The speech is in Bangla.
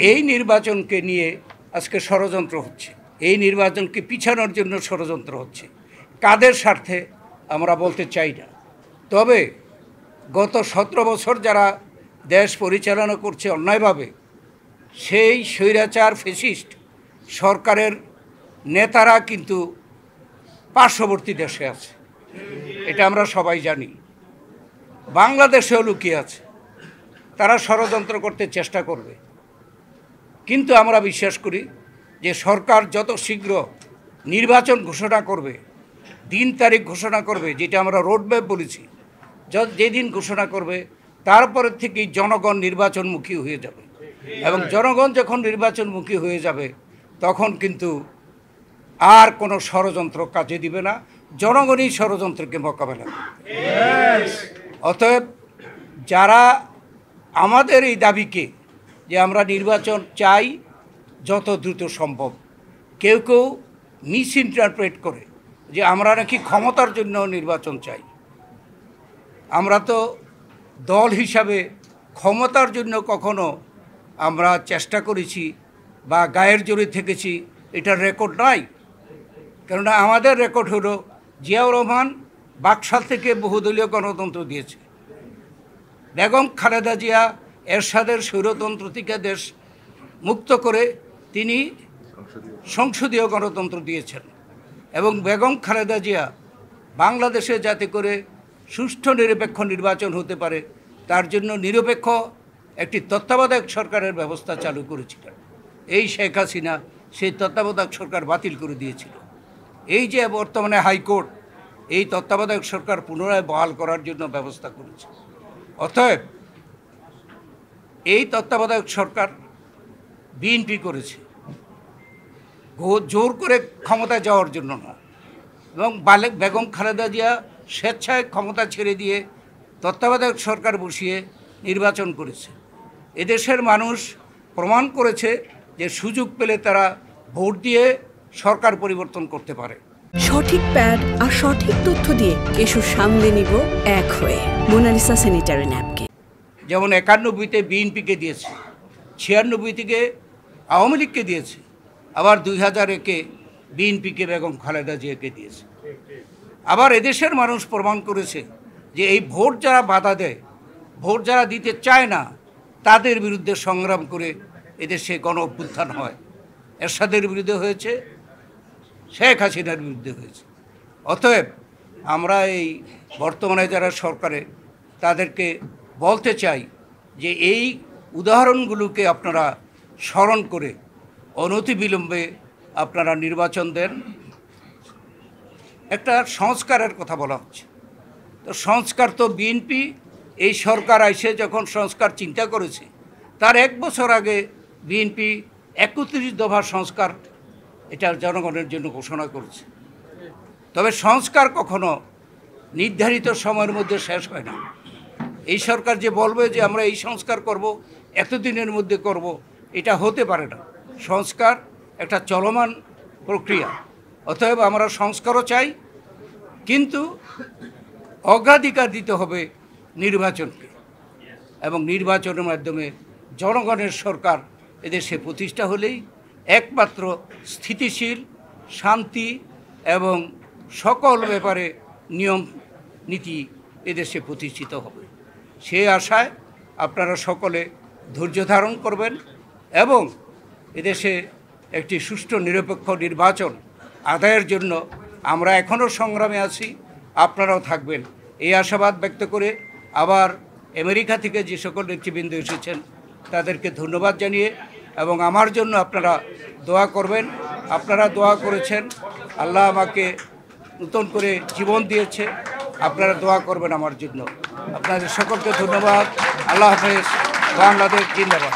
এই নির্বাচনকে নিয়ে আজকে ষড়যন্ত্র হচ্ছে, এই নির্বাচনকে পিছানোর জন্য ষড়যন্ত্র হচ্ছে। কাদের স্বার্থে আমরা বলতে চাই না, তবে গত 17 বছর যারা দেশ পরিচালনা করছে অন্যায়ভাবে, সেই স্বৈরাচার ফ্যাসিস্ট সরকারের নেতারা কিন্তু পার্শ্ববর্তী দেশে আছে, এটা আমরা সবাই জানি। বাংলাদেশেও লুকিয়ে আছে, তারা ষড়যন্ত্র করতে চেষ্টা করবে। কিন্তু আমরা বিশ্বাস করি যে সরকার যত শীঘ্র নির্বাচন ঘোষণা করবে, দিন তারিখ ঘোষণা করবে, যেটা আমরা রোডম্যাপ বলেছি, যেদিন ঘোষণা করবে তারপরে থেকেই জনগণ নির্বাচনমুখী হয়ে যাবে। এবং জনগণ যখন নির্বাচনমুখী হয়ে যাবে তখন কিন্তু আর কোনো ষড়যন্ত্র কাজে দিবে না, জনগণই ষড়যন্ত্রকে মোকাবেলা করবে। অতএব যারা আমাদের এই দাবিকে, যে আমরা নির্বাচন চাই যত দ্রুত সম্ভব, কেউ কেউ মিস ইন্টারপ্রেট করে যে আমরা নাকি ক্ষমতার জন্য নির্বাচন চাই। আমরা তো দল হিসাবে ক্ষমতার জন্য কখনো আমরা চেষ্টা করেছি বা গায়ের জোরে থেকেছি, এটার রেকর্ড নাই। কেননা আমাদের রেকর্ড হলো জিয়াউর রহমান বাকশাল থেকে বহুদলীয় গণতন্ত্র দিয়েছে, বেগম খালেদা জিয়া এরশাদের স্বৈরতন্ত্র থেকে দেশ মুক্ত করে তিনি সংসদীয় গণতন্ত্র দিয়েছেন। এবং বেগম খালেদা জিয়া বাংলাদেশে যাতে করে সুষ্ঠু নিরপেক্ষ নির্বাচন হতে পারে তার জন্য নিরপেক্ষ একটি তত্ত্বাবধায়ক সরকারের ব্যবস্থা চালু করেছিলেন। এই শেখ হাসিনা সেই তত্ত্বাবধায়ক সরকার বাতিল করে দিয়েছিল। এই যে বর্তমানে হাইকোর্ট এই তত্ত্বাবধায়ক সরকার পুনরায় বহাল করার জন্য ব্যবস্থা করেছে। অতএব এই তত্ত্বাবধায়ক সরকার বিএনপি করেছে, জোর করে ক্ষমতায় যাওয়ার জন্য না। এবং বেগম খালেদা জিয়া স্বেচ্ছায় ক্ষমতা ছেড়ে দিয়ে তত্ত্বাবধায়ক সরকার বসিয়ে নির্বাচন করেছে। এদেশের মানুষ প্রমাণ করেছে যে সুযোগ পেলে তারা ভোট দিয়ে সরকার পরিবর্তন করতে পারে। সঠিক প্যাড আর সঠিক তথ্য দিয়ে এসব সামলে নিব এক হয়ে মোনালিসা স্যানিটারি ন্যাপকিন। যেমন 91-তে বিএনপিকে দিয়েছে, 96 থেকে আওয়ামী লীগকে দিয়েছে, আবার 2001-এ বিএনপিকে বেগম খালেদা জিয়াকে দিয়েছে। আবার এদেশের মানুষ প্রমাণ করেছে যে এই ভোট যারা বাধা দেয়, ভোট যারা দিতে চায় না, তাদের বিরুদ্ধে সংগ্রাম করে এদেশে গণ অভ্যুত্থান হয়। এরশাদের বিরুদ্ধে হয়েছে, শেখ হাসিনার বিরুদ্ধে হয়েছে। অতএব আমরা এই বর্তমানে যারা সরকারে, তাদেরকে বলতে চাই যে এই উদাহরণগুলোকে আপনারা স্মরণ করে অনতিবিলম্বে আপনারা নির্বাচন দেন। একটা সংস্কারের কথা বলা হচ্ছে, তো সংস্কার তো বিএনপি এই সরকার আইসে যখন সংস্কার চিন্তা করেছে, তার 1 বছর আগে বিএনপি 31 দফা সংস্কার এটা জনগণের জন্য ঘোষণা করেছে। তবে সংস্কার কখনো নির্ধারিত সময়ের মধ্যে শেষ হয় না। এই সরকার যে বলবে যে আমরা এই সংস্কার করব, এতদিনের মধ্যে করব, এটা হতে পারে না। সংস্কার একটা চলমান প্রক্রিয়া। অতএব আমরা সংস্কারও চাই, কিন্তু অগ্রাধিকার দিতে হবে নির্বাচনকে, এবং নির্বাচনের মাধ্যমে জনগণের সরকার এদেশে প্রতিষ্ঠা হলেই একমাত্র স্থিতিশীল, শান্তি এবং সকল ব্যাপারে নিয়ম নীতি এদেশে প্রতিষ্ঠিত হবে। সেই আশায় আপনারা সকলে ধৈর্য ধারণ করবেন এবং এদেশে একটি সুষ্ঠু নিরপেক্ষ নির্বাচন আদায়ের জন্য আমরা এখনও সংগ্রামে আছি, আপনারাও থাকবেন এই আশাবাদ ব্যক্ত করে আবার আমেরিকা থেকে যে সকল নেতৃবৃন্দ এসেছেন তাদেরকে ধন্যবাদ জানিয়ে, এবং আমার জন্য আপনারা দোয়া করবেন। আপনারা দোয়া করেছেন, আল্লাহ আমাকে নতুন করে জীবন দিয়েছে, আপনারা দোয়া করবেন আমার জন্য। আপনাদের সকলকে ধন্যবাদ। আল্লাহ হাফেজ। বাংলাদেশ জিন্দাবাদ।